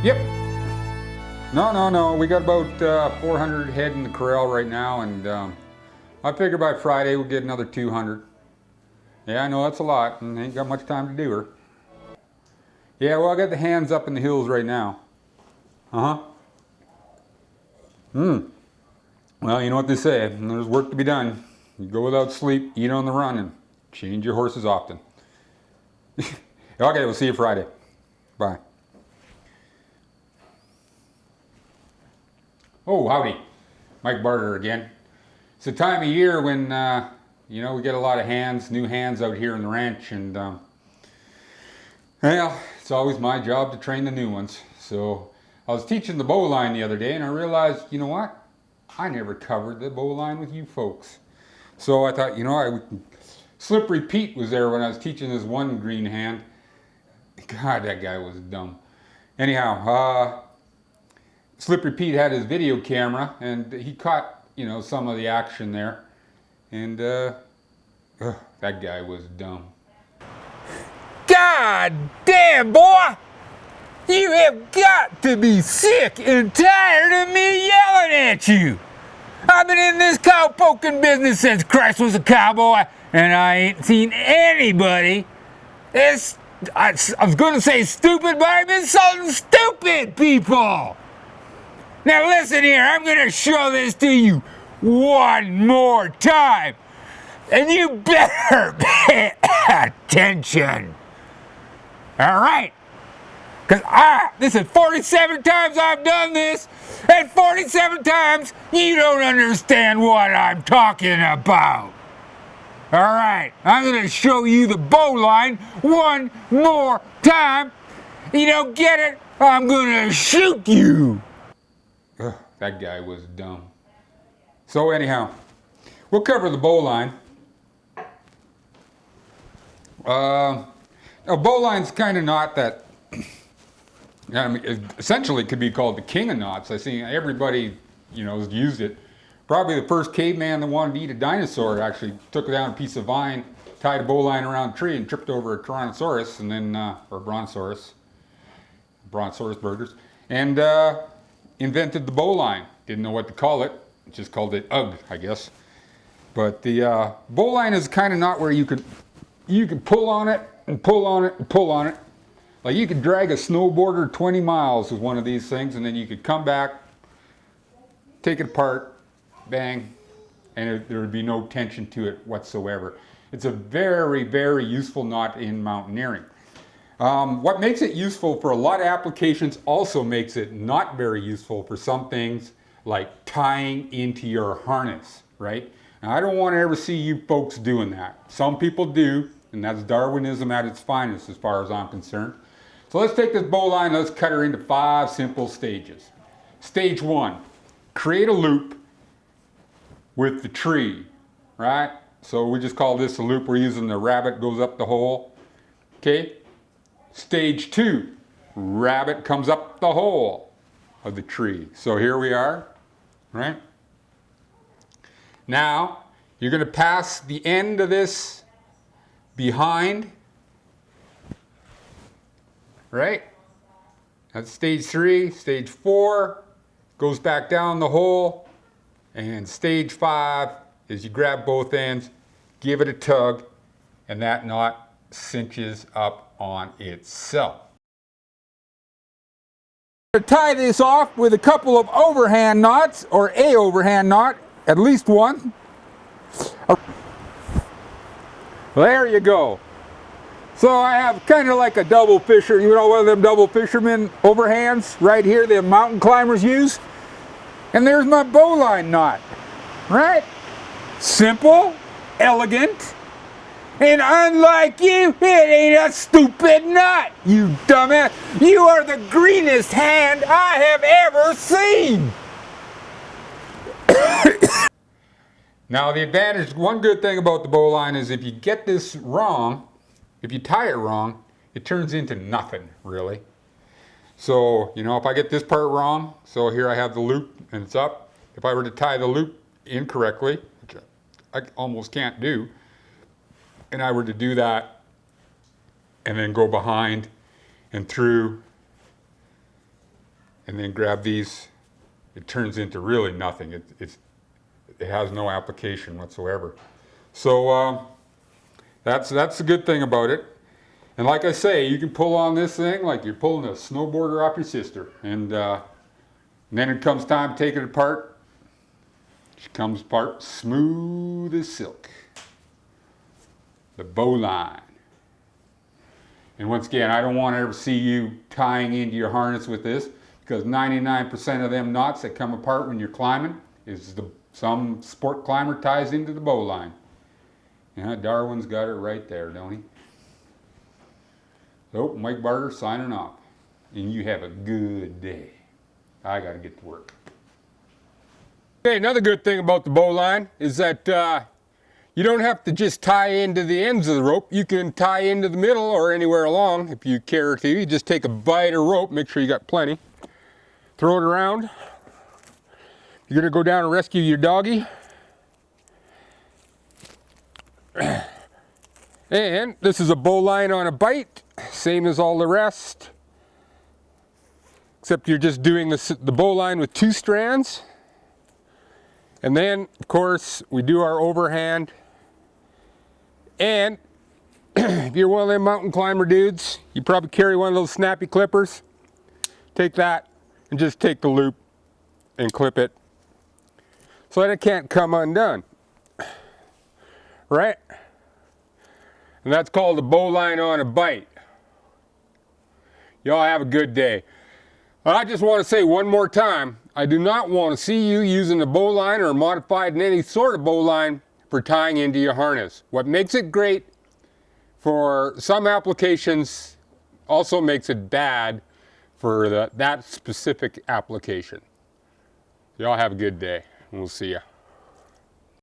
Yep. No. We got about 400 head in the corral right now, and I figure by Friday we'll get another 200. Yeah, I know that's a lot, and ain't got much time to do her. Yeah, well, I got the hands up in the hills right now. Uh-huh. Well, you know what they say, there's work to be done. You go without sleep, eat on the run, and change your horses often. Okay, we'll see you Friday. Bye. Oh, howdy. Mike Barter again. It's the time of year when, we get a lot of new hands out here in the ranch, and, well, it's always my job to train the new ones. So I was teaching the bowline the other day, and I realized, you know what? I never covered the bowline with you folks. So I thought, Slippery Pete was there when I was teaching this one green hand. God, that guy was dumb. Anyhow, Slippery Pete had his video camera, and he caught, some of the action there. And, that guy was dumb. God damn, boy! You have got to be sick and tired of me yelling at you! I've been in this cow poking business since Christ was a cowboy, and I ain't seen anybody I was going to say stupid, but I'm insulting stupid people! Now listen here, I'm going to show this to you one more time, and you better pay attention. All right? Because this is 47 times I've done this, and 47 times you don't understand what I'm talking about. All right, I'm going to show you the bowline one more time. You don't get it? I'm going to shoot you. That guy was dumb. So anyhow, we'll cover the bowline. A bowline's kind of knot that essentially could be called the king of knots. I see everybody, has used it. Probably the first caveman that wanted to eat a dinosaur actually took down a piece of vine, tied a bowline around a tree, and tripped over a Tyrannosaurus, and then or Brontosaurus burgers, and invented the bowline. Didn't know what to call it. Just called it UGG, I guess. But the bowline is kind of knot where you can pull on it and pull on it and pull on it. Like you could drag a snowboarder 20 miles with one of these things, and then you could come back, take it apart, bang, and there would be no tension to it whatsoever. It's a very, very useful knot in mountaineering. What makes it useful for a lot of applications also makes it not very useful for some things like tying into your harness, right? Now, I don't want to ever see you folks doing that. Some people do, and that's Darwinism at its finest as far as I'm concerned. So let's take this bowline, let's cut her into 5 simple stages. Stage 1, create a loop with the tree, right? So we just call this a loop. We're using the rabbit goes up the hole, okay? Stage 2, rabbit comes up the hole of the tree. So here we are, right? Now, you're going to pass the end of this behind, right? That's stage 3. Stage 4 goes back down the hole. And stage 5 is you grab both ends, give it a tug, and that knot cinches up on itself. To tie this off with a couple of overhand knots, or a overhand knot, at least one. There you go. So I have kind of like a double fisher, one of them double fisherman overhands right here that mountain climbers use. And there's my bowline knot, right? Simple, elegant, and unlike you, it ain't a stupid knot, you dumbass. You are the greenest hand I have ever seen. Now the advantage, one good thing about the bowline is if you get this wrong, if you tie it wrong, it turns into nothing, really. So, if I get this part wrong, so here I have the loop and it's up. If I were to tie the loop incorrectly, which I almost can't do, and I were to do that and then go behind and through and then grab these, it turns into really nothing. It has no application whatsoever. So that's the good thing about it. And like I say, you can pull on this thing like you're pulling a snowboarder off your sister. And then it comes time to take it apart. She comes apart smooth as silk. The Bowline. And once again, I don't want to ever see you tying into your harness with this, because 99% of them knots that come apart when you're climbing is some sport climber ties into the bowline. Yeah, Darwin's got it right there, don't he? So, Mike Barter signing off. And you have a good day. I got to get to work. Okay, another good thing about the bowline is that you don't have to just tie into the ends of the rope. You can tie into the middle or anywhere along if you care to. You just take a byte of rope, make sure you got plenty. Throw it around. You're gonna go down and rescue your doggy. And this is a bowline on a byte, same as all the rest. Except you're just doing the bowline with 2 strands. And then, of course, we do our overhand. And if you're one of them mountain climber dudes, you probably carry one of those snappy clippers. Take that and just take the loop and clip it so that it can't come undone. Right? And that's called a bowline on a byte. Y'all have a good day. I just want to say one more time, I do not want to see you using a bowline or modified in any sort of bowline for tying into your harness. What makes it great for some applications also makes it bad for that specific application. Y'all have a good day, and we'll see ya.